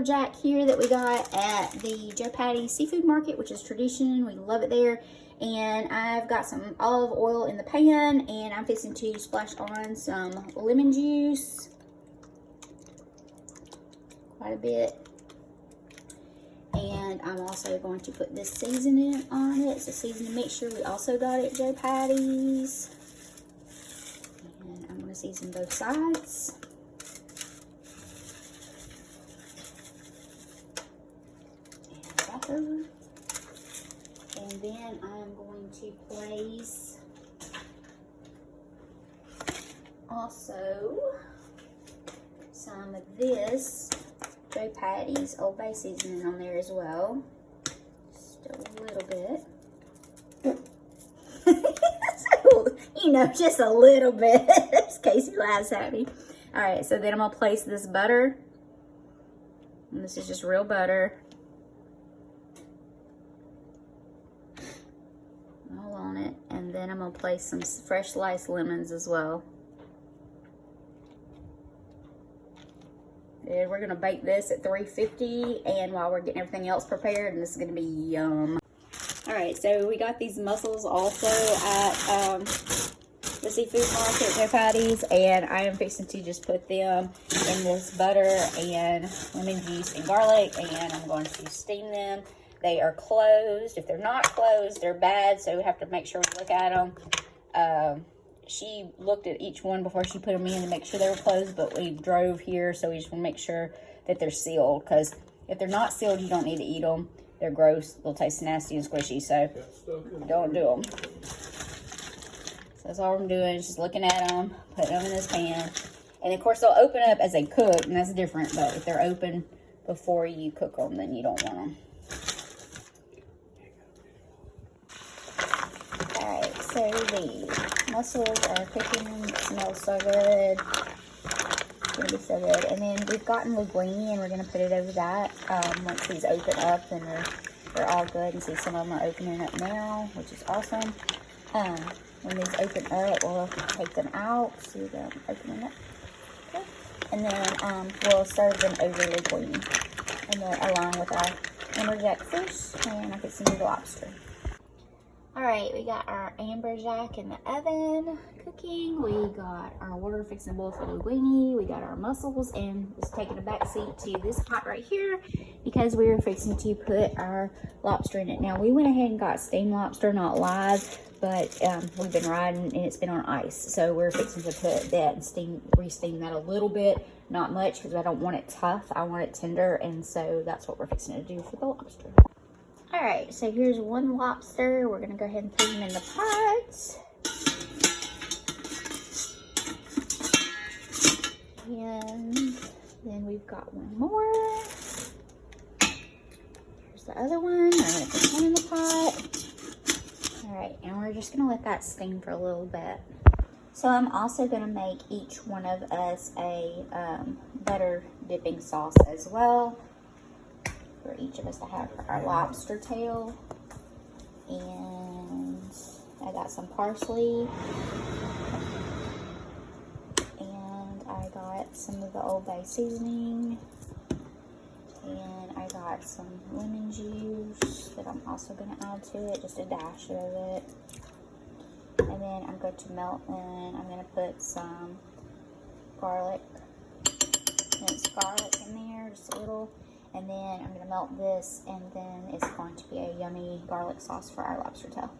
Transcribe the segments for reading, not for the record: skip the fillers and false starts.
Jack here that we got at the Joe Patti Seafood Market, which is tradition. We love it there. And I've got some olive oil in the pan, and I'm fixing to splash on some lemon juice. Quite a bit. And I'm also going to put this seasoning on it. It's a seasoning mixture we also got at Joe Patti's. And I'm going to season both sides. And then I'm going to place also some of this Joe Patti's Old Bay seasoning on there as well. Just a little bit. So, you know, just a little bit. Casey laughs at me. Alright, so then I'm going to place this butter. And this is just real butter. All on it. And then I'm going to place some fresh sliced lemons as well. And we're going to bake this at 350, and while we're getting everything else prepared, and this is going to be yum. Alright, so we got these mussels also at the Seafood Market, Joe Patti's, and I am fixing to just put them in this butter and lemon juice and garlic, and I'm going to steam them. They are closed. If they're not closed, they're bad, so we have to make sure we look at them. She looked at each one before she put them in to make sure they were closed, but we drove here, so we just want to make sure that they're sealed, because if they're not sealed, you don't need to eat them. They're gross. They'll taste nasty and squishy, so don't do them. So that's all I'm doing, is just looking at them, putting them in this pan. And of course, they'll open up as they cook, and that's different, but if they're open before you cook them, then you don't want them. Alright, so the mussels are cooking. It smells so good. It's going to be so good. And then we've gotten linguine, and we're going to put it over that. Once these open up, then they're all good. And see, some of them are opening up now, which is awesome. When these open up, we'll take them out. See them opening up. Okay. And then we'll serve them over linguine. And then along with our amberjack fish, and I put some new lobster. Alright, we got our amberjack in the oven cooking. We got our water fixing to boil for linguine. We got our mussels, and it's taking a back seat to this pot right here because we were fixing to put our lobster in it. Now, we went ahead and got steamed lobster, not live, but we've been riding and it's been on ice. So we're fixing to put that and re-steam that a little bit. Not much, because I don't want it tough. I want it tender, and so that's what we're fixing to do for the lobster. Alright, so here's one lobster. We're going to go ahead and put him in the pot. And then we've got one more. Here's the other one. I'm going to put one in the pot. Alright, and we're just going to let that steam for a little bit. So I'm also going to make each one of us a butter dipping sauce as well. For each of us to have for our lobster tail. And I got some parsley, and I got some of the Old Bay seasoning, and I got some lemon juice that I'm also going to add to it, just a dash of it. And then I'm going to melt, and I'm going to put some garlic, minced garlic in there, just a little. And then I'm going to melt this, and then it's going to be a yummy garlic sauce for our lobster tail.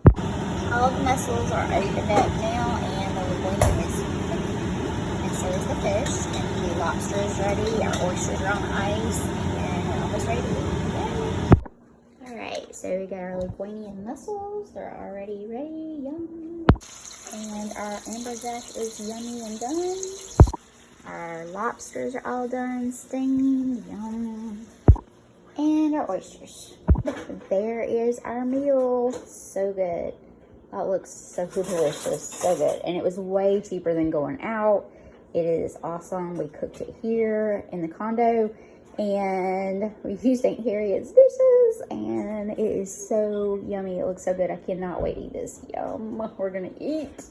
All the mussels are opened up now, and the linguine is cooking. And so is the fish. And the lobster is ready. Our oysters are on ice, and we're almost ready to eat. Alright, so we got our linguine and mussels. They're already ready. Yum. And our amberjack is yummy and done. Our lobsters are all done, steamed, yum. And our oysters. There is our meal. So good. Oh, it looks so delicious. So good. And it was way cheaper than going out. It is awesome. We cooked it here in the condo. And we used Aunt Harriet's dishes. And it is so yummy. It looks so good. I cannot wait to eat this. Yum. We're going to eat.